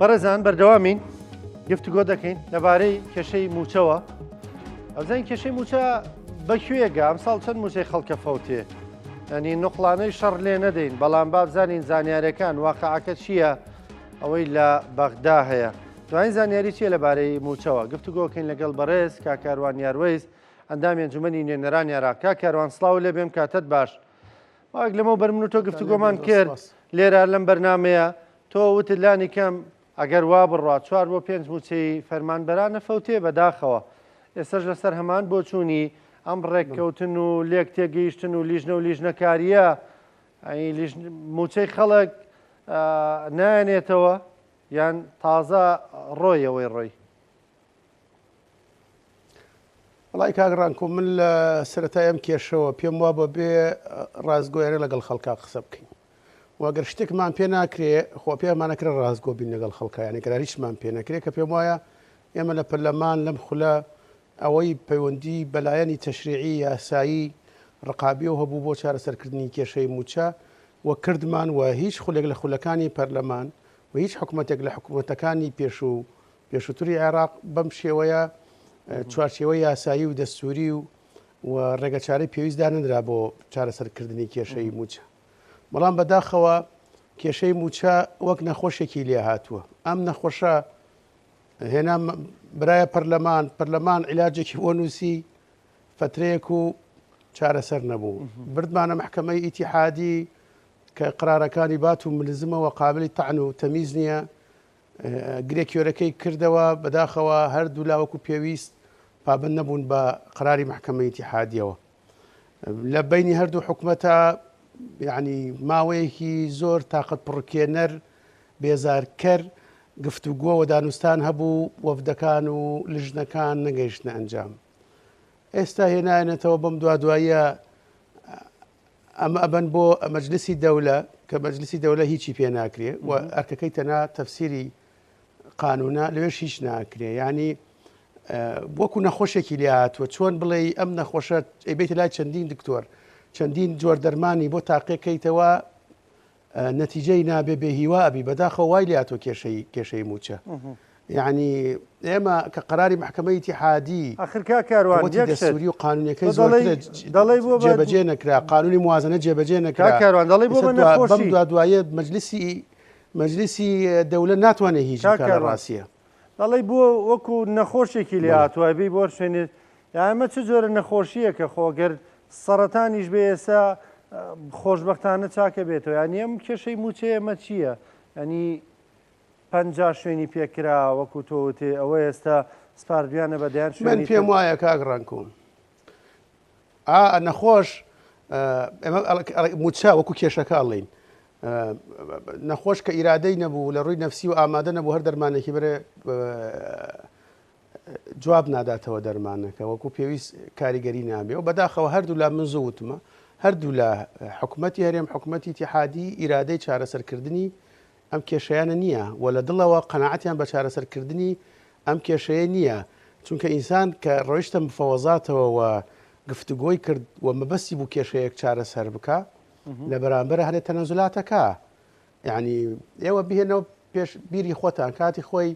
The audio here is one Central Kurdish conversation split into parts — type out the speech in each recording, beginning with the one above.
بەڕێزان بەردەوامین گفتوگۆ دەکەین لەبارەی کێشەی موچەوە. ئەوزانین کێشەی موچە بەکوێگە ئەمساڵ چەند موچەی خەڵکە فەوتێ، ینی نوقڵانەی شەڕ لێ نەدەین، بەڵام با بزانین زانیاریەکان واقعەکە چییە ئەوەی لە بەغدا هەیە. دوایین زانیاری چیە لەبارەی موچەوە؟ گفتوگۆکەین لەگەڵ بەڕێز کاکاروان یاروەیز ئەندامی ئەنجومەنی نوێنەران عێراق. کاکاروان سڵاو لێ بێم، کاتت باش. واک لەمەوە بەرمن و تۆ گفتوگۆمان کرد لێرە لەم بەرنمەیە، تۆ وتت لانی کەم ئەگەر وا بڕوا 4 بۆ 5 موچەی فەرمانبەرانە فەوتێ بەداخەوە. ئێستاش لەسەر هەمان بۆ چوونی ئەم ڕێککەوتن و لێک تێگەیشتن و لیژنە و لیژنەکاریە موچەی خەڵک نایەنێتەوە یان تازە ڕۆیەوەی ڕۆی؟ وڵی کاگڕانکۆ من لە سەرەتای ئەم کێشەوە پێم وا بە بێ ڕازگۆیانە لەگەڵ خەڵکا قسە بکەین. واگەر شتێکمان پێ ناکرێ خۆ پێمانەکرێ ڕازگۆ بین لەگەڵ خەڵکایانی گەراریشمان پێ نەکرێت کە پێم وایە ئێمە لە پەرلەمان لەم خولە ئەوەی پەیوەندی بەلایەنی تەشریعی یاسایی ڕقابیەوە هەبوو بۆ چارەسەرکردنی کێشەی موچە وە کردمان و هیچ خولێک لە خولەکانی پەرلەمان و هیچ حکوومەتێک لە حکوومەتەکانی پێشووتری عێراق بەم شێوەیە چوارچێوەی یاسایی و دەستوری و ڕێگەچارەی پێویستدا نەدرا بۆ چارەسەرکردنی کێشەی موچە. بەڵام بەداخەوە کێشەی موچە وەک نەخۆشێکی لێ هاتووە. ئەم نەخۆشە هێنا برایە پەرلەمان عیلاجێکی بۆ نووسی فترەیەک و چارەسەر نەبوو. بردمانە محکەمەی ئیتیحادی کە قرارەکانی بات و ملزمەوە قابلی تەعن و تەمیز نییە، گرێکیۆرەکەی کردەوە بەداخەوە هەردوو لاوەکو پێویست پابند نەبوون بە قراری محکەمەی ئیتیحادیەوە. لە بینی هەردوو حکومەتە یعنی ماوەیەکی زۆر تاقەت پڕکێنەر بێزارکەر گفتوگۆ و دانوستان هەبوو، وەفدەکان و لژنەکان نەگەیشتنە ئەنجام. ئێستا هێنایەنێتەوە بەم دواییە ئەمە ئەبەن بۆ مەجلیسی دەولە کە مەجلیسی دەولە هیچی پێ ناکرێ و ئەرکەکەی تەنا تەفسیری قانونە لەوێش هیچ ناکرێ. ینی وەکو نەخۆشێکی لێ هاتووە چۆن بڵێ ئەم نەخۆشە ئەیبێتە لای چەندین دکتۆر چەندین جۆر دەرمانی بۆ تاقیەکەیتەوە نەتیجەی نابێ بێ هیوا ئەبی بەداخەوە وای لێ هاتۆ کێشەی موچە. یعنی ئێمە کە قراری محکەمەی ئیتیحادی دەستوری و قانونیەکەی جێبەجێ نەکرا، قانونی موازنە جێبەجێ نەکرا، بەم دوایە مەجلیسی دەولە ناتوانێت هیچ کار ڕاستیە. دەڵێ بۆ وەکو نەخۆشێکی لێ هاتووە بێ بۆ شوێنێت ئەمە چ جۆرە نەخۆشیە کە خۆگەر سەرەتانیش بێ ئێستا خۆشببختانە چاکە بێتەوە. ینی ئەم کێشەی موچەیە ئەمە چییە؟ ینی 50 شوێنی پێکرا وەکو تۆوتێ ئەوە ئێستا سپاردویانە بەدیان من پێم وایە کاگڕانکۆم نەخۆش موچە وەکو کێشەکە ئەڵین نەخۆش کە ئیرادەی نەبوو لە ڕووی نەفسی و ئامادە نەبوو هەر دەرمانێکی بەرێ جواب ناداتەوە دەرمانەکە وەکو پێویست کاریگەری نابێ و بەداخەوە هەردوو لا من زووتمە هەردوو لە حکوومەتی هەرێم حکوومەتی ئیتیحادی ئیرادەی چارەسەرکردنی ئەم کێشەیانە نییە و لە دڵەوە قەناعەتیان بە چارەسەرکردنی ئەم کێشەیە نییە، چونکە ئینسان کە ڕۆیشتە مفەوەزاتەوە و گفتوگۆی کرد و مەبەستی بوو کێشەیەک چارەسەر بکە لە بەرامبەر هەرێت تەنەزولاتەکە. یعنی ئێوە بهێنەوە پێش بیری خۆتان کاتی خۆی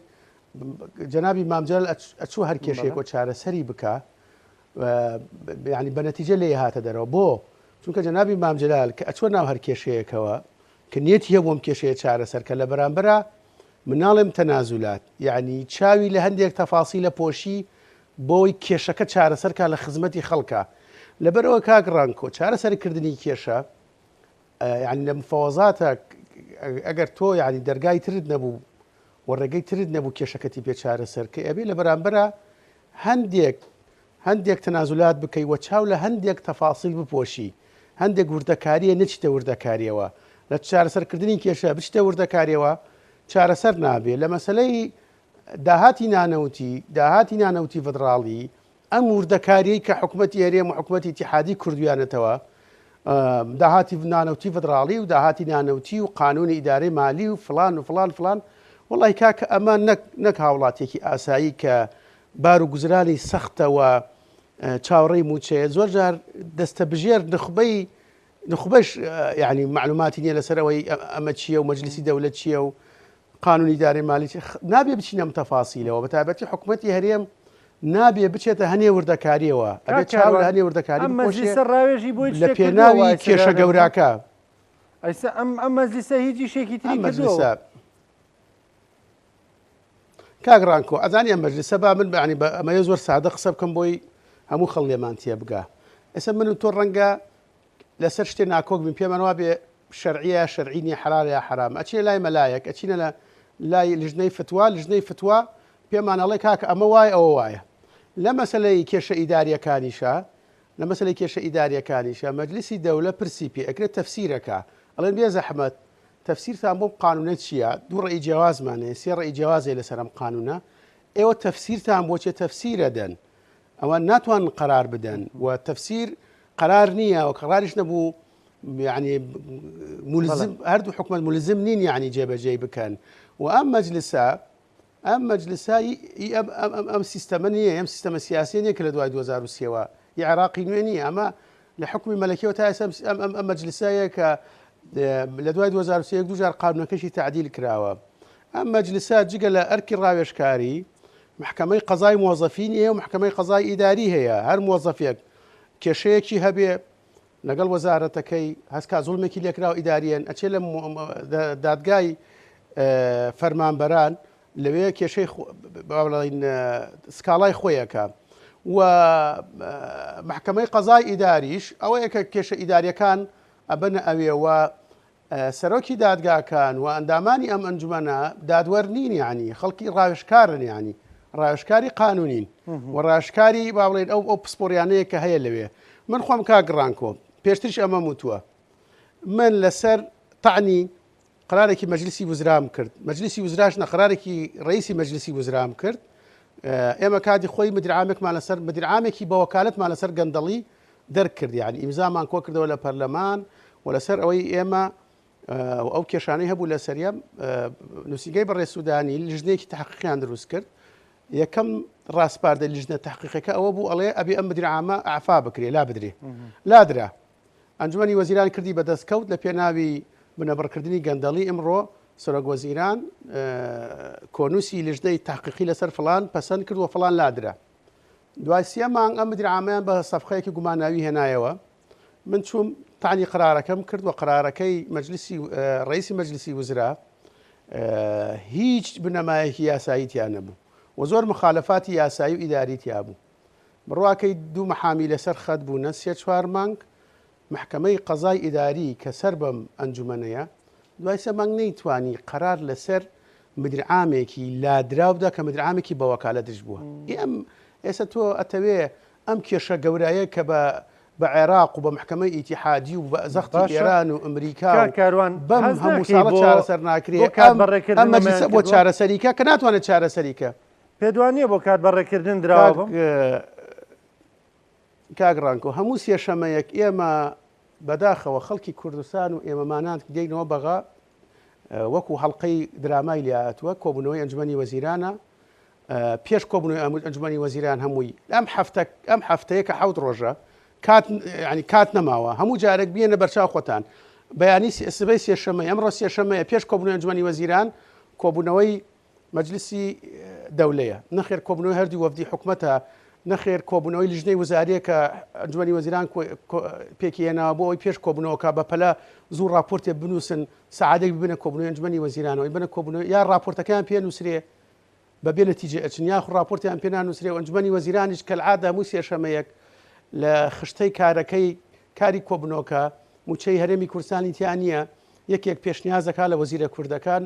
جەنابی مامجلال ئەچوو هەر کێشەیەک و چارەسەری بکە ینی بە نەتیجە لێ هاتە دەرەوە بۆ چونکە جەنابی مامجلال کە ئەچوە ناو هەر کێشەیەکەوە کە نیەتی هەیە بۆم کێشەیە چارەسەر کە لە بەرامبەرە مناڵێم تەنازولات یعنی چاوی لە هەندێک تەفاسیلە پۆشی بۆی کێشەکە چارەسەرکە لە خزمەتی خەڵکە. لەبەرەوە کاگڕانکۆ چارەسەرکردنی کێشە یعنی لە مفەوەزاتە ئەگەر تۆ یعنی دەرگای ترت نەبوو و ڕێگەی ترت نەبوو کێشەکەتی پێ چارەسەرکە ئەبێ لە بەرامبەرە هەندێک تەنازولات بکەی وە چاو لە هەندێک تەفاسیل بپۆشی، هەندێک وردەکاریە نەچتە وردەکاریەوە لە چارەسەرکردنی کێشە بچتە وردەکاریەوە چارەسەر نابێ. لە مەسلەی داهاتی نانەوتی فدراڵی ئەم وردەکاریەی کە حکوومەتی هەرێم و حکوومەتی ئیتیحادی کردویانەتەوە داهاتی نانەوتی فدراڵی و داهاتی نانەوتی و قانونی ئیدارەی مالی و فلان و فلان فلان وڵی کاکە ئەمە نەک هاوڵاتێکی ئاسایی کە بار و گوزرانی سەختەوە چاوەڕێی موچەیە زۆر جار دەستە بژێر نخبەش یعنی معلوماتی نییە لەسەرەوەی ئەمە چییە و مەجلیسی دەولەت چییە و قانونی دارێ مالی نابێ بچینە تەفاسیلەوە بە تایبەتی حکوومەتی هەرێم نابێ بچێتە هەنێ وردەکاریەوە ئەبێت چاو لە هەنێ وردەکاری ڕاوێژی بۆی لە پێناوی کێشە گەوراکە ئەیسا ئەم مەجلیسە هیچی شێکی تری مەجلیسە کاگڕانکۆ ئەزانی ئەم مەجلیسە با من بەعنی بە ئەمە زۆر سادە قسە بکەم بۆی هەموو خەڵ لێمان تێ بگا ئێستا من و تۆ ڕەنگە لەسەر شتێ ناکۆک بین پێمانەوە بێ شەرعیە شەرعینی حەلال یا حرام ئەچینە لای مەلایەک ئەچینە لە لای لژنەی فتووە پێمانەڵێ کاکە ئەمە وایە ئەوە وایە لە مەسلەی کێشە ئیداریەکانیشە لە مەسلەی کێشە ئیداریەکانیشە مەجلیسی دەولە پرسی پێ ئەکرێت تەفسیرەکە ئەڵێن بێ زەحمەت تەفسیرتان بۆ قانونەت چییە؟ دوو ڕێی جیاوازمانەیە سێ ڕێی جیاوازێ لەسەر ئەم قانونە ئێوە تەفسیرتان بۆچێ تەفسیرە دەن ئەوە ناتوان قرار بدەن و تەفسیر قرار نییە و قراریش نەبوو يعني ملزم هەردوو حکومت ملزم نین يعني جێبەجێ بکەن و ئەم مەجلیسە ئەم سیستەمە نییە ئەم سیستەمە سیاسی نییە کە لە دوای 2023ەوە عێراقی نوێ نیە ئەمە لە حکومی مەلەکیەوە تا ئێستا ئەم مەجلیسەیە کە لە دوای 2023 دووجار قانونەکەشی تعدیل کراوە ئەم مەجلیسە جگە لە ئەرکی ڕاوێژکاری محکمەی قەزای موظفین هەیە و محکمەی قەزای ئیداری هەیە هەر موظفێک کێشەیەکی هەبێ لەگەڵ وەزارەتەکەی هەسکا زوڵمێکی لێکراوە ئیداریەن ئەچێ لە دادگای فەرمانبەران لەوێ کێشەی بڵین سکاڵای خۆیەکە و محکمەی قەزای ئیداریش ئەوەیە کە کێشە ئیداریەکان ئەبەنە ئەوێەوە سەرۆکی دادگاکان و ئەندامانی ئەم ئەنجومەنە دادوەر نین یعنی خەڵکی ڕاوێژکارن یعنی ڕاوێژکاری قانونین و ڕاوێژکاری با بڵێن ئەو پسپۆریانەیە کە هەیە لەوێ من خۆم کاگڕانکۆ پێشترش ئەمە وتووە من لەسەر تەعنی قرارێکی مەجلیسی وزرام کرد مەجلیسی وزراش نەقرارێکی ڕئیسی مەجلیسی وزرام کرد ئێمە کاتی خۆی مدیرعامێکمان لەسەر مدیرعامێکی بە وەکالەتمان لەسەر گەندەڵی دەرکرد یعنی ئیمزامان کۆ کردەوە لە پەرلەمان و لەسەر ئەوەی ئێمە ئەو کێشانەی هەبوو لە سەریە نووسینگەی بەڕێ سوودانی لیژنەیەکی تحقیقیان دروست کرد یەکەم ڕاستپاردە لیژنە تحقیقەکە ئەوە بوو ئەڵێ ئەبێ ئەم مدیرعامە ئەعفا بکرێ لا بدرێ لادرا ئەنجومەنی وەزیران کردی بەدەستکەوت لە پێناوی بنەبڕکردنی گەندەڵی ئەمڕۆ سەرۆک وەزیران کۆنووسی لیژنەی تحقیقی لەسەر فڵان پەسەند کرد و فڵان لادرا دوای سێ مانگ ئەم مدیرعامەیان بە سەفخەیەکی گوماناوی هێنایەوە من چووم تانی قرارەکەم کرد و قرارەکەی ڕئیسی مەجلیسی وزرا هیچ بنەمایەکی یاساییتیان نەبوو و زۆر مخالەفاتی یاسایی و ئیداریتیا بوو بڕواکەی دوو مەحامی لەسەر خەت بوونە سێ چوار مانگ محکمەی قەزای ئیداری کە سەر بەم ئەنجومەنەیە دوای سێ مانگ نەیتوانی قرار لەسەر مدیرعامێکی لادراودا کە مدیرعامێکی بە وەکالەتش بووە ئێستا تۆ ئەتەوێ ئەم کێشە گەورایە کە بە عێراق و بە محکمەی ئیتیحادی و بە زەختی ئێران و ئەمریکا بەم هەموو ساڵە چارەسەر ناکرێت ئەم مەجلیسە بۆ چارەسەریکە کە ناتوانێت چارەسەریکە پێدوانیە بۆ کاتبەڕێکردن دراوە کاگڕانکۆ هەموو سێشەمەیەک ئێمە بەداخەوە خەڵکی کوردستان و ئێمەمانان دێینەوە بەغا وەکو هەڵلقەی درامای لاتووە کۆبوونەوەی ئەنجومەنی وەزیرانە پێش کۆبوونەوەی ئەنجومەنی وەزیران هەمووی ئەم هەفتەیە کە حەوت ڕۆژە کات نەماوە هەموو جارێک بێنە بەرچاو خۆتان بەیانی سبەی سێشەمەی ئەمڕۆ سێشەمەیە پێش کۆبوونەوەی ئەنجومەنی وەزیران کۆبوونەوەی مەجلیسی دەولەیە نەخێر کۆبوونەوەی هەردوو وەفدی حکوومەتە نەخێر کۆبوونەوەی لیژنەی وزاریە کە ئەنجومەنی وەزیران پێکی هێناوە بۆ ئەوی پێش کۆبوونەوەکە بەپەلە زوو راپۆرتێ بنووسن سەعادێک ببنە کۆبوونەوەی ئەنجومەنی وەزیرانەوەی بنە کۆبوونەوەی یا راپۆرتەکان پێ نووسرێ بەبێ نەتیجە ئەچن یاخ راپۆرتیان پێ نانووسرێ و ئەنجومەنی وەزیرانیش کەلعادە هەموو سێشەمەیەک لە خشتەی کارەکەی کاری کۆبنەوەکە موچەی هەرێمی کوردستانی تیان نییە یەکێک پێشنیازەکە لە وەزیرە کوردەکان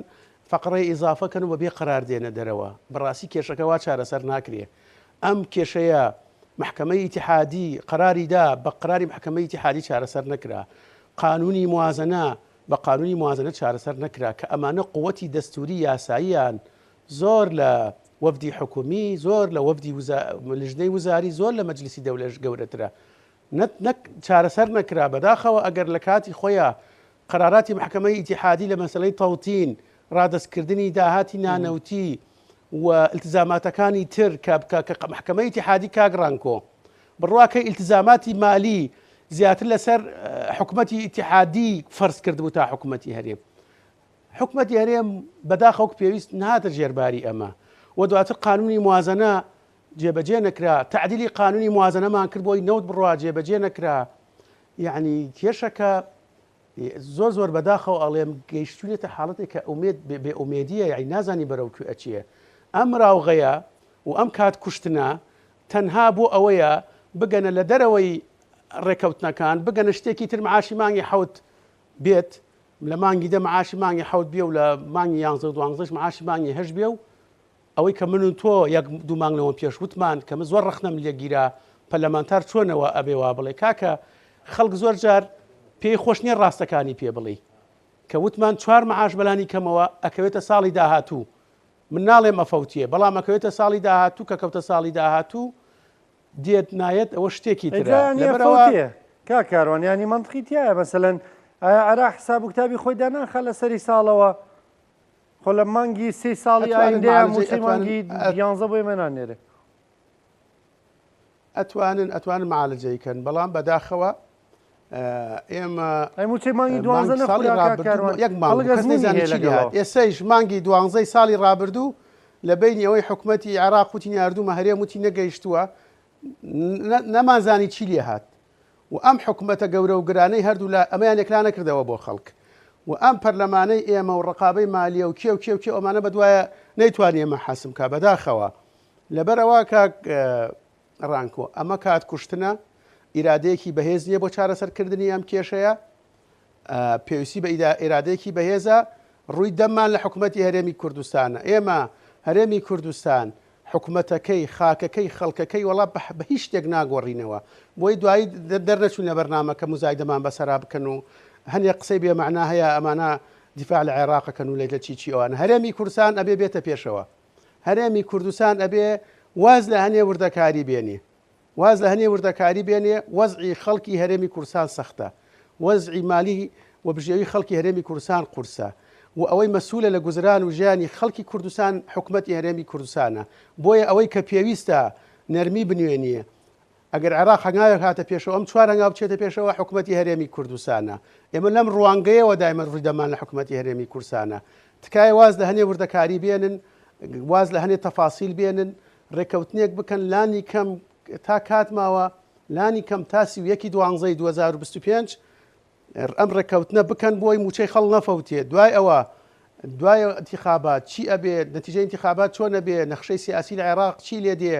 فقڕی ئیزافەکەن و بەبێ قرار دێنە دەرەوە بەڕاستی کێشەکەوا چارەسەر ناکرێ ئەم کێشەیە محکمەی ئیتیحادی قراریدا بە قراری محکمەی ئیتیحادی چارەسەر نەکرا قانونی موازنە بە قانونی موازنە چارەسەر نەکرا کە ئەمانە قووەتی دەستوری یاساییان زۆر لە وەفدی حکومی زۆر لە وەفدی لیژنەی وزاری زۆر لە مەجلیسی دەولەش گەورەترە چارەسەر نەکرا بەداخەوە ئەگەر لە کاتی خۆیان قراراتی محکمەی ئیتیحادی لە مەسەلەی تەوتین ڕادەستکردنی داهاتی نانەوتی و التزاماتەکانی تر کە محکمەی ئیتیحادی کاگڕانکۆ بڕواکەی التزاماتی مالی زیاتر لەسەر حکوومەتی ئیتیحادی فەرز کردبوو تا حکوومەتی هەرێم حکومەتی هەرێم بەداخەوک پێویست نهاتە ژێرباری ئەمە و دواتر قانونی موازنە جێبەجێ نەکرا تعدیلی قانونی موازنەمان کرد بۆی نەوت بڕوا جێبەجێ نەکرا یعنی کێشەکە زۆر زۆر بەداخەوە ئەڵێم گەیشتونێتە حاڵەتێک کە بێ ئومێدیە یعنی نازانی بەرەو کوێ ئەچیە ئەم ڕاوغەیە و ئەم کات کوشتنە تەنها بۆ ئەوەیە بگەنە لە دەرەوەی ڕێکەوتنەکان بگەنە شتێکی تر معاشی مانگی حەوت بێت لە مانگی دە معاشی مانگی حەوت بێ و لە مانگی 11 معاشی مانگی هەش بێ و ئەوەی کە من و تۆ یەک دوو مانگەوە پێشوتمان کە من زۆر ڕخنەم لێگیرا پەرلەمانتار چۆنەوە ئەبێ وا بڵێ کاکە خەڵک زۆر جار پێی خۆش نییە ڕاستەکانی پێ بڵێ کە وتمان 4 معاش بەلانی کەمەوە ئەکەوێتە ساڵی داهاتوو من ناڵێم ئەفەوتیە بەڵام ئەکەوێتە ساڵی داهاتوو کە کەوتە ساڵی داهاتوو دێت نایەت ئەوە شتێکی ترە کا کاروانیانی منطقی تایە مەسەلەن ئەرا حساب و کتابی خۆی داناخە لە سەری ساڵەوە خۆ لە مانگی 3 ساڵی ئایندەیە موچەی مانگی 11 بۆی مەنانێرێ ئەتوانن معالجەیکەن بەڵام بەداخەوە ئێمە موچەی مانگی 12 ئێسەیش مانگی 12 ساڵی ڕابردوو لە بینی ئەوەی حکوومەتی عێراق وتی ناردوومە هەرێم وتی نەگەیشتووە نەمانزانی چی لێ هات و ئەم حکوومەتە گەورە و گرانەی هەردوو لە ئەمەیان یەکلا نەکردەوە بۆ خەڵک و ئەم پەرلەمانەی ئێمە و ڕقابەی مالیە و کێ ئەمانە بەدوایە نەیتوانێ ئێمە حەسم کا بەداخەوە لەبەرەوە کاک ڕانکۆ ئەمە کات کوشتنە ئیرادەیەکی بەهێز نییە بۆ چارەسەرکردنی ئەم کێشەیە پێویستی بە ئیرادەیەکی بەهێزە ڕووی دەممان لە حکوومەتی هەرێمی کوردستانە ئێمە هەرێمی کوردستان حکوومەتەکەی خاکەکەی خەڵکەکەی وڵا بە هیچ شتێک ناگۆڕینەوە بۆی دوایی دەرنەچوون لە بەرنامەکە مزایدەمان بەسەرا بکەن و هەندێک قسەی بێمەعنا هەیە ئەمانە دیفاع لە عێراقەکەن و لە چی ئەوان هەرێمی کوردستان ئەبێ بێتە پێشەوە هەرێمی کوردستان ئەبێ واز لە هەنێ وردەکاری بێنێ وەزعی خەڵکی هەرێمی کوردستان سەختە وەزعی مالی و بژێوی خەڵکی هەرێمی کوردستان قورسە و ئەوەی مەسوولە لە گوزران و ژیانی خەڵکی کوردستان حکوومەتی هەرێمی کوردستانە بۆیە ئەوەی کە پێویستە نەرمی بنوێنیە ئەگەر عێراق هەنگاوێک هاتە پێشەوە ئەم 4 هەنگاو بچێتە پێشەوە حکوومەتی هەرێمی کوردستانە ئێمە لەم ڕوانگەیەوە دایمە ڕووی دەمان لە حکوومەتی هەرێمی کوردستانە تکایە واز لە هەنێ وردەکاری بێنن واز لە هەنێ تەفاسیل بێنن ڕێکەوتنێک بکەن لانی کەم تا کاتماوە لانی کەم تاسی و 2025 ئەم ڕێکەوتنە بکەن بۆی موچەی خەڵ نەفەوتێ دوای ئەوە دوای انتخابات چی ئەبێ نەتیجە انتخابات چۆنە بێ نەخشەی سیاسی لە عێراق چی لێ دێ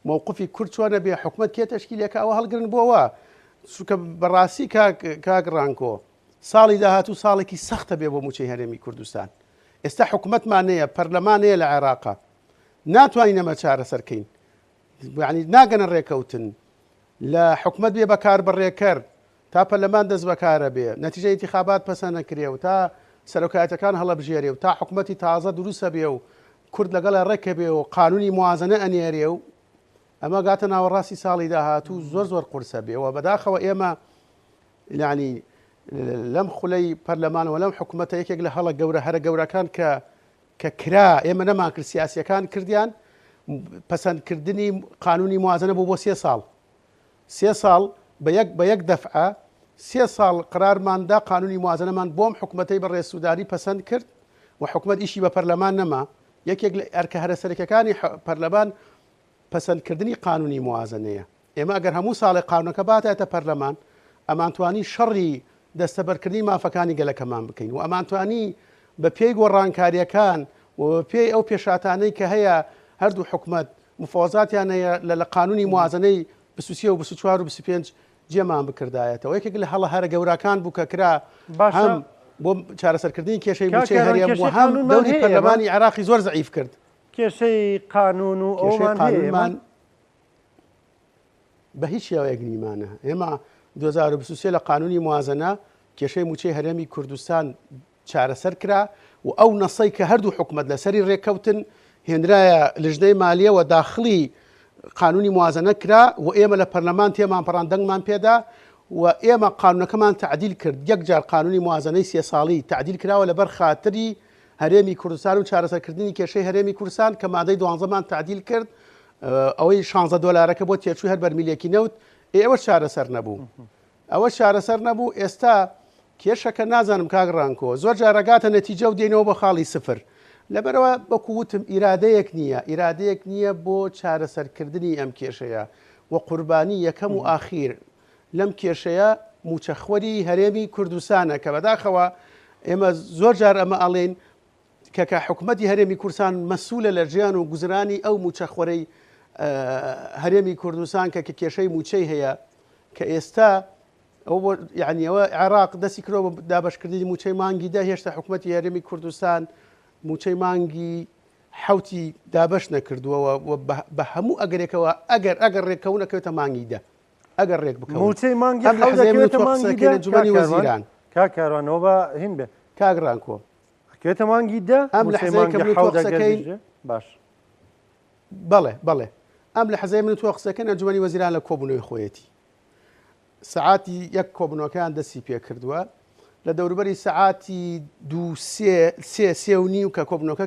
مووقفی کورد چۆنە بێ حکوومەت کێ تەشکیلێکە ئەوە هەڵگرن بۆەوە چونکە بەڕاستی کاک ڕانکۆ ساڵی داهاتوو ساڵێکی سەختە بێ بۆ موچەی هەرێمی کوردستان ئێستا حکوومەتمانەیە پەرلەمانەیە لە عێراقا ناتوانین ئەمە چارەسەرکەین یعنی ناگەنە ڕێکەوتن لە حکوومەت بێ بەکار بڕێکەر تا پەرلەمان دەست بەکارە بێ نەتیجە انتخابات پەسەند نەکرێ و تا سەرۆکایەتەکان هەڵەبژێرێ و تا حکوومەتی تازە دروستە بێ و کورد لەگەڵە ڕێکە بێ و قانونی موازنە ئەنێرێ و ئەمە گاتە ناوەڕاستی ساڵی داهاتوو زۆر قورسە بێەوە بەداخەوە ئێمە یعنی لەم خولەی پەرلەمانەوە لەم حکوومەتە یەکێک لە هەڵە گەورە هەرە گەورەکان کە کرا ئێمە نەمان کرد سیاسیەکان کردیان پەسەندکردنی قانونی موازنە بۆ 3 ساڵ بە یەک دەفعە 3 ساڵ قرارماندا قانونی موازنەمان بۆم حکوومەتەی بەڕێز سوودانی پەسەند کرد و حکوومەت ئیشی بە پەرلەمان نەما یەکێک لە ئەرکە هەرەسەرەکەەکانی پەرلەمان پەسەندکردنی قانونی موازنەیە ئێمە ئەگەر هەموو ساڵی قانونەکە باتێتە پەرلەمان ئەمانتوانی شەڕی دەستەبەرکردنی مافەکانی گەلەکەمان بکەین و ئەمانتوانی بە پێی گۆڕانکاریەکان و پێی ئەو پێشاتانەی کە هەیە هەردوو حکوومەت مفۆزاتیان لە قانونی موازنەی 23 و 24 و 25 جێمان بکردایەتەوە یەکێک لە هەڵە هەرە گەورەکان بوو کە کرا هەم بۆ چارەسەرکردنی کێشەی موچەی هەرێم و هەم دەوری پەرلەمانی عێراقی زۆر زەعیف کرد کێشەی قانون و ئەومان بە هیچ شێوەیەک نیمانە ئێمە 2023 لە قانونی موازنە کێشەی موچەی هەرێمی کوردستان چارەسەر کرا و ئەو نەسەی کە هەردوو حکوومەت لەسەری ڕێکەوتن هێنرایە لژنەی مالیە و داخلی قانونی موازنە کرا و ئێمە لە پەرلەمان تێمان پەڕاندەنگمان پێدا و ئێمە قانونەکەمان تعدیل کرد یەکجار قانونی موازنەی 3 ساڵی تعدیل کراوە لەبەر خاتری هەرێمی کوردستان و چارەسەرکردنی کێشەی هەرێمی کوردستان کە مادەی 12مان تعدیل کرد ئەوەی 16 دۆلارەکە بۆ تێچووی هەر بەرمیلێکی نەوت ئێوە چارەسەر نەبوو ئەوە چارەسەر نەبوو ئێستا کێشەکە نازانم کاگڕانکۆ زۆر جارەگاتە نەتیجە و دێنەوە بە خاڵی سفر لەبەرەوە بەکووتم ئیرادەیەک نییە بۆ چارەسەرکردنی ئەم کێشەیە و قوربانی یەکەم و ئاخیر لەم کێشەیە موچەخوەری هەرێمی کوردستانە کە بەداخەوە ئێمە زۆر جار ئەمە ئەڵێن کە حکوومەتی هەرێمی کوردستان مەسوولە لە ژیان و گوزرانی ئەو موچەخوەرەی هەرێمی کوردستان کە کێشەی موچەی هەیە کە ئێستا ئەو یعنیەوە عێراق دەستی کرۆ بە دابشکردنی موچەی مانگی دا هێشتا حکوومەتی هەرێمی کوردستان موچەی مانگی حوتی دابش نەکردووەوە بە هەموو ئەگەرێکەوە ئەگەر ڕێککەونەکەوێتە مانگی دا ئەگەر ڕێک بکە موچەی مانگی جوانی وەزیران کاکاروانەوە بە هین بێ کاگڕان کۆ کێتە مانگی دا ئەم لە حەزەکەی باش بەڵێ ئەم لە حەزای من تۆ قسەکەن ئەنجومەنی وەزیران لە کۆبوونەوەی خۆیەتی سعاتی یەک کۆبنەوەکان دەستی پێ کردووە لە دەوروبەری سعاتی سێ و نیو کە کۆبنەوەکە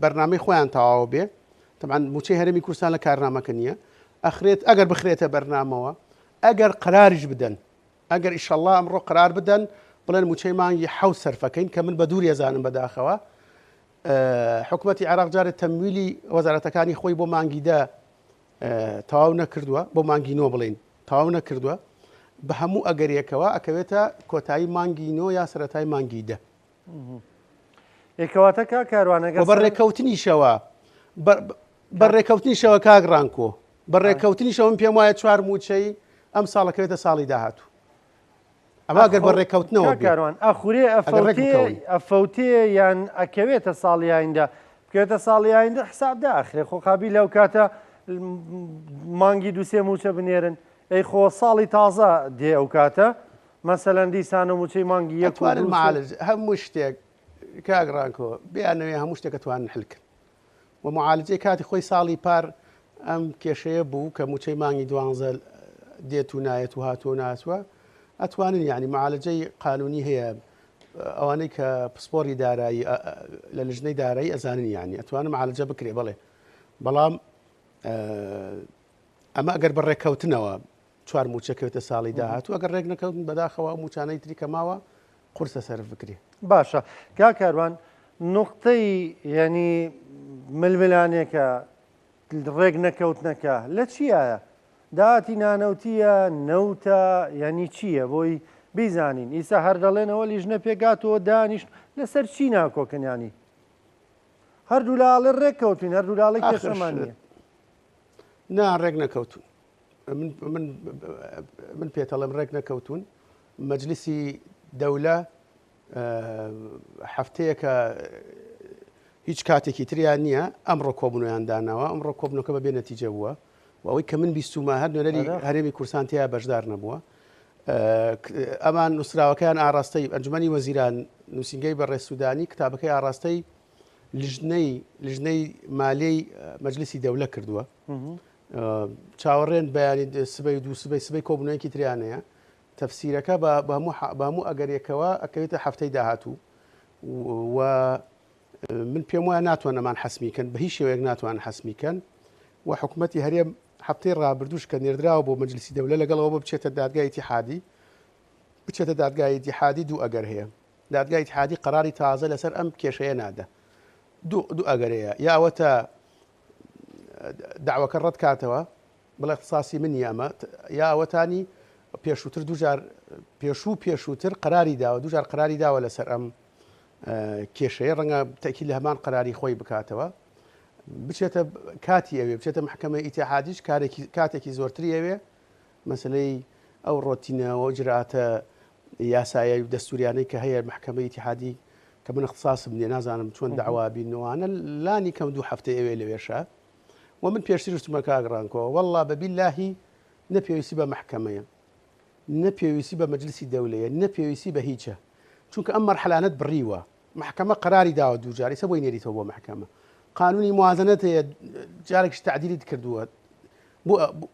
بەرنامەی خۆیان تەواو بێ تەمان موچەی هەرێمی کوردستان لە کارنامەکە نییە ئەخرێت ئەگەر بخرێتە بەرنامەوە ئەگەر قراریش بدەن ئەگەر ئیشەڵڵا ئەمڕۆ قرار بدەن بڵێن موچەی مانگی حەوت سەرفەکەین کە من بە دووری ئەزانم بەداخەوە حکوومەتی عێراق جارێت تەمویلی وەزارەتەکانی خۆی بۆ مانگیدا تەواو نەکردووە بۆ مانگینۆ بڵێن تەواو نەکردووە بە هەموو ئەگەریەکەوە ئەکەوێتە کۆتایی مانگینۆ یا سەرەتای مانگیدە ێکەواتە کاروانەکە بەڕێکەوتنیشەوە بەڕێکەوتنیشەوە کاگڕانکۆ بەڕێکەوتنیشەوە پێم وایە چوار موچەی ئەم ساڵەکەوێتە ساڵی داهاتوو ئەمە گەر بەڕێکەوتنەوە کاروان ئەخورێ ئەفەوتێ یان ئەکەوێتە ساڵی ئایندا بکەوێتە ساڵی ئایندا حسابدا ئەخرێ خۆخابی لەو کاتە مانگی دووسێ موچە بنێرن ئەی خۆ ساڵی تازە دێ ئەو کاتە مەسەلەن دیسانە موچەی مانگی یەکوانن معالج هەموو شتێک کاگڕانکۆ بیانەوێ هەموو شتێکە توانن حلکن و معالجەی کاتی خۆی ساڵی پار ئەم کێشەیە بوو کە موچەی مانگی دوانزە دێت و نایەت و هاتووە ناتوە ئەتوانن یعنی معالجەی قانونی هەیە ئەوانەی کە پسپۆری دارایی لە لژنەی دارایی ئەزانن یعنی ئەتوانن معالجە بکرێ بڵێ بەڵام ئەمە ئەگەر بەڕێککەوتنەوە چوار موچەکەوێتە ساڵی داهاتوو ئەگەر ڕێک نەکەوتن بەداخەوە موچانەی تری کەماوە قورسە سەرف بکرێ باشە کاروان نقطەی ینی ململانێکە ڕێک نەکەوتنەکە لە چیایە داهاتی نانەوتیە نەوتە ینی چییە بۆی بیزانین ئیسا هەر دەڵێنەوە لیژنە پێگاتەوە دانیشت لەسەر چی ناکۆکنیانی هەردوو لاڵێ ڕێککەوتین هەردوو لاڵی کێشەمان نیە نا ڕێک نەکەوتون من پێتەڵم ڕێک نەکەوتون مەجلیسی دەولە هەفتەیەکە هیچ کاتێکی تریان نییە ئەمڕۆ کۆبنەوەیان داناوە ئەمڕۆ کۆبنەوەکە بەبێ نەتیجە بووە و ئەوەی کە من بیستومە هەر نوێنەری هەرێمی کوردستانتیا بەشدار نەبووە ئەمان نووسراوەکەیان ئاراستەی ئەنجومەنی وەزیران نووسنگەی بەڕێز سوودانی کتابەکەی ئاراستەی لژنەی مالەی مەجلیسی دەولە کردووە چاوەڕێن بەیانی سبەی دوو سبەی کۆبنەوەیەکی تریانەیە تەفسیرەکە بە هەموو ئەگەرێکەوە ئەکەوێتە هەفتەی داهاتوو و من پێم وایە ناتوانەمان حەسمیکەن بە هیچ شێوەیەک ناتوان حەسمیکەن و حکوومەتی هەرێم هەفتەی ڕابردووش کە نێردراوە بۆ مەجلیسی دەولە لەگەڵەوە بچێتە دادگای ئیتیحادی بچێتە دادگای ئیتیحادی دوو ئەگەر هەیە دادگای ئیتیحادی قەراری تازە لەسەر ئەم کێشەیە نادە دوو ئەگەرەیە یاوەتە داواکە ڕەت کاتەوە بڵێ اختصاسی منی ئەمە یاوەتانی پێشووتر دووجار پێشووتر قەراری داوە دووجار قەراری داوە لەسەر ئەم کێشەیە ڕەنگە تەکیل لە هەمان قەراری خۆی بکاتەوە بچێتە کاتی ئەوێ بچێتە محکەمە ئیتیحادیش کاتێکی زۆرتری ئەوێ مەسلەی ئەو ڕۆتینەوە جراتە یاسایە و دەستوریانەی کە هەیە محکەمە ئیتیحادی کە من اختصاسم نیە نازانم چۆن داوا بینەوەوانە لانی کەم دوو هەفتەی ئەوێ لەوێشە و من پێشتر شتمە کاگڕانکەوە وەڵڵا بەبیللاهی نەپێویستی بە محکەمەیە نەپێویستی بە مەجلیسی دەولەیە نەپێویستی بە هیچە چونکە ئەم مەرحەلانەت بڕیوە محکەمە قەراری داوە دووجاری سە بۆی نێریتەوە بۆ محکەمە قانونی موازنەت هەیە جارێکش تعدیلیت کردووە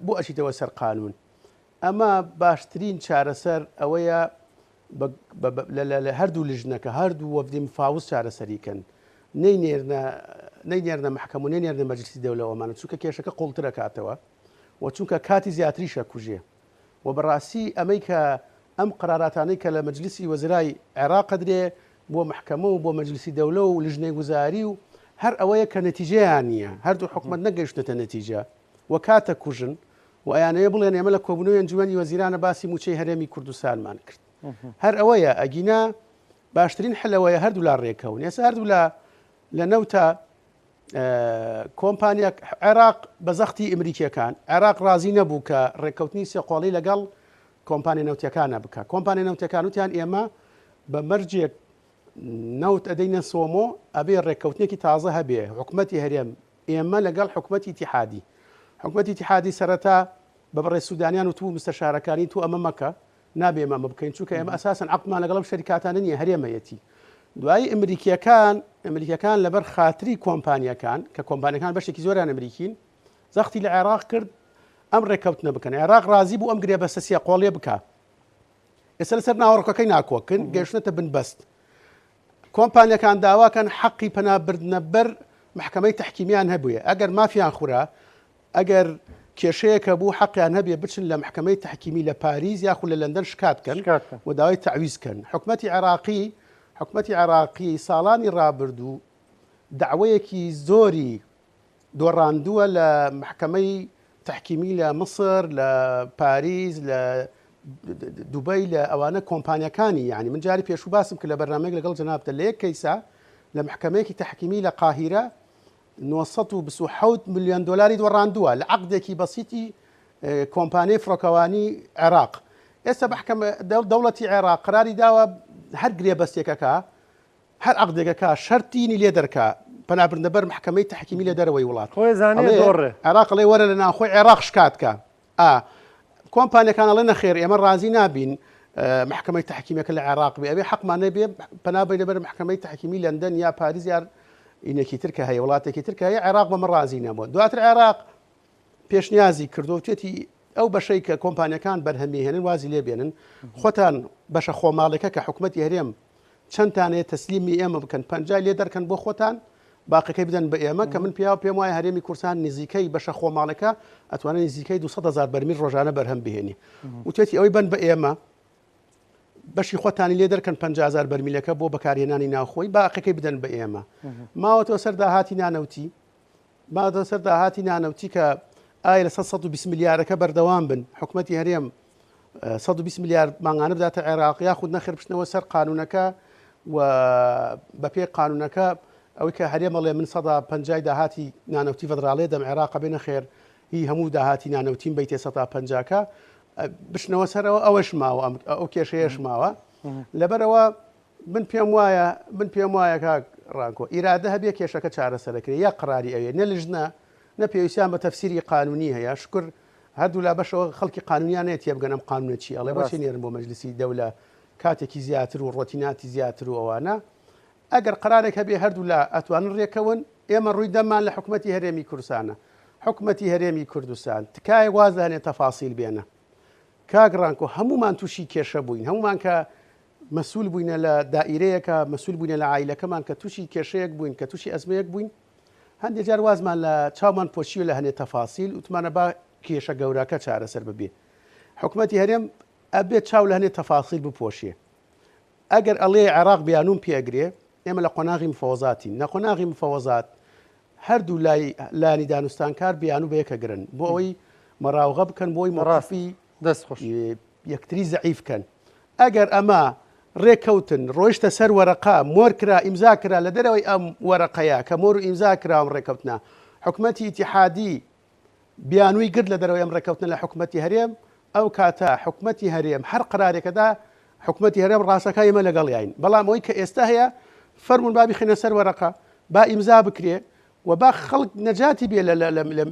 بۆ ئەچیتەوە سەر قانون ئەمە باشترین چارەسەر ئەوەیە لە هەردوو لژنەکە هەردوو وەفدی مفاوز چارەسەریکەن نەینێرنە محکەم و نێنێرنە مەجلیسی دەولەوەمانە چونکە کێشەکە قوڵترە کاتەوە و چونکە کاتی زیاتریشە کوژێ و بەڕاستی ئەمەی کە ئەم قراراتانەی کە لە مەجلیسی وەزرای عێراق درێ بۆ محکەمە و بۆ مەجلیسی دەوڵە و لژنەی گوزاری و هەر ئەوەیە کە نەتیجەیان نییە هەردوو حکومت نەگەیشتێتە نەتیجە و کاتە کوژن و ئەیانەیە بڵێن ئێمە لە کۆبوونەوەی ئەنجومەنی وەزیرانە باسی موچەی هەرێمی کوردستانمان کرد هەر ئەوەیە ئەگینا باشترین حلەوەیە هەردوو لا ڕێکەون ێستا هەردوو لە نەوتە کۆمپانیا عێراق بە زەختی ئەمریکیەکان عێراق ڕازی نەبوو کە ڕێککەوتنی سێقۆڵی لەگەڵ کۆمپانی نەوتەکانە بکە کۆمپانی نەوتەکان وتیان ئێمە بە مەرجێک نەوت ئەدەینە سۆمۆ ئەبێ ڕێککەوتنێکی تازە هەبێ حکومەتی هەرێم ئێمە لەگەڵ حکومەتی ئیتیحادی حکومەتی ئیتیحادی سەرەتا بە بەڕێ سوودانیان و تو مستەشارەکانی تو ئەمە مەکە نابێ ئەمە بکەین چونکە ئێمە ئەساساً عەقدمان لەگەڵ شەریکاتانە نییە هەرێمەیەتی دوایی ئەمریکیەکان لەبەر خاتری کۆمپانیەکان کە کۆمپانیەکان بەشێکی زۆریان ئەمریکین زەختی لە عێراق کرد ئەم ڕێککەوتنە بکەن عێراق ڕازی بوو ئەم گرێ بەستە سێقۆڵێ بکە ئێستا لەسەر ناوەڕۆکەکەی ناکۆکن گەیشتنەتە بنبەست کۆمپانیەکان داواکەن حەقی پەنابردنە بەر محکەمەی تەحکیمیان هەبووە ئەگەر مافیان خورا ئەگەر کێشەیەکە بوو حەقیان هەبێ بچن لە محکەمەی تەحکیمی لە پاریز یاخود لە لەندەن شکاتکەن و داوای تعویزکەن حکومەتی عێراقی ساڵانی ڕابردوو دعوەیەکی زۆری دۆڕاندووە لە محکەمەی تەحکیمی لە مصر لە پاریز لە دوبەی لە ئەوانە کۆمپانیەکانی یعنی من جاری پێشوو باسم کە لە بەرنامەیەک لەگەڵ جەنابتە لە یەک کەیسا لە محکەمەیەکی تەحکیمی لە قاهیرە 927 ملیۆن دۆلاری دۆڕاندووە لە عەقدێکی بەسیتی کۆمپانیای فڕۆکەوانی عێراق ئێستا دەوڵەتی عێراق قراری داوە هەر گرێبەستێکەکە هەر عەقدێکەکە شەرتینی لێ دەرکە پەنابردنە بەر محکەمەی تەحکیمی لە دەرەوەی وڵات عێراق لێ وەرە لە ناوخۆی عێراق شکاتکە کۆمپانیەکان ئەڵێ نەخێر ئێمە ڕازی نابین محکەمەی تەحکیمەکە لە عێراق بێ ئەبێ حەقمانە بێ پەنابەی لەبەر محکەمەی تەحکیمی لەندەن یا پاریز یار ئینەکی ترکە هەیە وڵاتێکی ترکە هەیە عێراق بەمە ڕازی نەبووە دواتر عێراق پێشنیازی کردو توێتی ئەو بەشەی کە کۆمپانیەکان بەرهەمێهێنن وازی لێ بێنن خۆتان بەشە خۆماڵەکە کە حکومەتی هەرێم چەندتانەیە تەسلیمی ئێمە بکەن پەنجای لێ دەرکەن بۆ خۆتان باقیەکەی بدەن بە ئێمە کە من پێم وایە هەرێمی کوردستان نزیکەی بەشە خۆماڵەکە ئەتوانێت نزیکەی 200,000 بەرمیل ڕۆژانە بەرهەم بهێنی وتێتی ئەوەی بن بە ئێمە بەشی خۆتانی لێ دەرکەن 50,000 بەرمیلەکە بۆ بەکارهێنانی ناوخۆی باقیەکەی بدەن بە ئێمە ماوەتەوە سەر داهاتی نانەوتی کە ئایا لە 120 میلیارەکە بەردەوام بن حکومەتی هەرێم 120 میلیارد ماڭانە بداتە عێراق یاخود نەخێر بچنەوە سەر قانونەکە و بەپێ قانونەکە ئەوەی کە هەرێمەڵێ من 150 داهاتی نانەوتی فەدراڵێ دەم عێراق بێنە خێر هی هەموو داهاتی نانەوتیم بیتێ 150کە بشنەوە سەرەوە ئەوەش ماوە ئەو کێشەیەش ماوە لەبەرەوە من پێم وایە کاک ڕانکۆ ئیرادە هەبێ کێشەکە چارەسەرەکرێ یا قراری ئەوێ نە لژنە نە پێویستیان بە تەفسیری قانونی هەیە شکر هەردوو لا بەشەوە خەڵکی قانونیان نێت تێبگەن ئەم قانونە چی ئەڵێ بۆچی نێرن بۆ مەجلیسی دەولە کاتێکی زیاتر و ڕۆتیناتی زیاتر و ئەوانە ئەگەر قرارێک هەبێ هەردوو لا ئەتوانن ڕێکەون ئێمە ڕووی دەمان لە حکومەتی هەرێمی کوردستانە حکومەتی هەرێمی کوردستان تکایە واز هەنێ تەفاسیل بێنە کاک ڕانکۆ هەمومان تووشی کێشە بووین هەمومان کە مەسوول بووینە لە دائیرەیەکە مەسوول بووینە لە عایلەکەمان کە تووشی کێشەیەک بووین کە تووشی ئەزمەیەک بووین هەندێک جار وازمان لە چاومان پۆشیوە لە هەنێ تەفاسیل وتمانە با کێشە گەورەکە چارەسەر ببێ حکومەتی هەرێم ئەبێت چاو لە هەنێ تەفاسیل بپۆشێ ئەگەر ئەڵێ عێراق بیانوم پێگرێ ئێمە لە قۆناغی مفەوەزاتین نە قۆناغی مفەوەزات هەردوو لانی دانوستانکار بیانوو بە یەکەگرن بۆ ئەوەی مەراوغە بکەن بۆی مەڕافی دەستخۆش یەکتری زەعیفکەن ئەگەر ئەمە ڕێککەوتن ڕۆیشتە سەر وەرەقا مۆر کرا ئیمزا کرا لە دەرەوەی ئەم وەرەقەیە کە مۆر و ئیمزا کراوم ڕێککەوتنە حکومەتی ئیتیحادی بیانووی گرت لە دەرەوەی ئەم ڕێککەوتنە لە حکومەتی هەرێم ئەو کاتە حکومەتی هەرێم هەر قرارێکەدا حکومەتی هەرێم ڕاستەکە ئێمە لەگەڵ یاین بەڵام ئەوەی کە ئێستا هەیە فەرمون بابی خینە سەر وەرەقە با ئیمزا بکرێ و با خەڵک نەجاتی بێ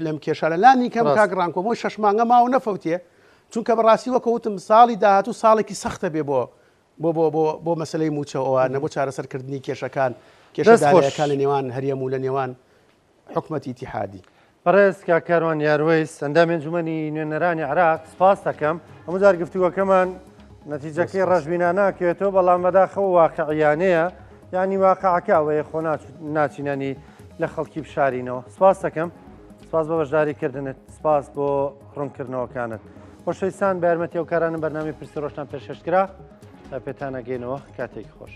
لەم کێشانە لانی کەم کاک ڕانکۆ بۆ 6 مانگە ماوە نەفەوتێ چونکە بەڕاستی وەکەوتم ساڵی داهاتوو ساڵێکی سەختە بێ بۆ مەسلەی موچەوە بۆ چارەسەرکردنی کێشەکان کێشەدارەکان لە نێوان هەرێم و لە نێوان حکومەتی ئیتیحادی بەڕێز کاکاروان یاروەیس ئەندامی ئەنجومەنی نوێنەرانی عێراق سپاس دەکەم هەموو جار گفتوگۆکەمان نەتیجەکەی ڕەشبینە ناکەوێتەوە بەڵام بەداخەوە واقعیانەیە یعنی واقعەکە ئەوەیە خۆ ناچینانی لە خەڵکی بشارینەوە سپاس دەکەم سپاس بۆ بەشداریکردنت سپاس بۆ ڕوونکردنەوەکانت خۆشەویستان بە یارمەتی ئەو کارانە بەرنامەی پرسی ڕۆژتان پێشکەشکرا تا پێتان ئەگەینەوە کاتێکی خۆش.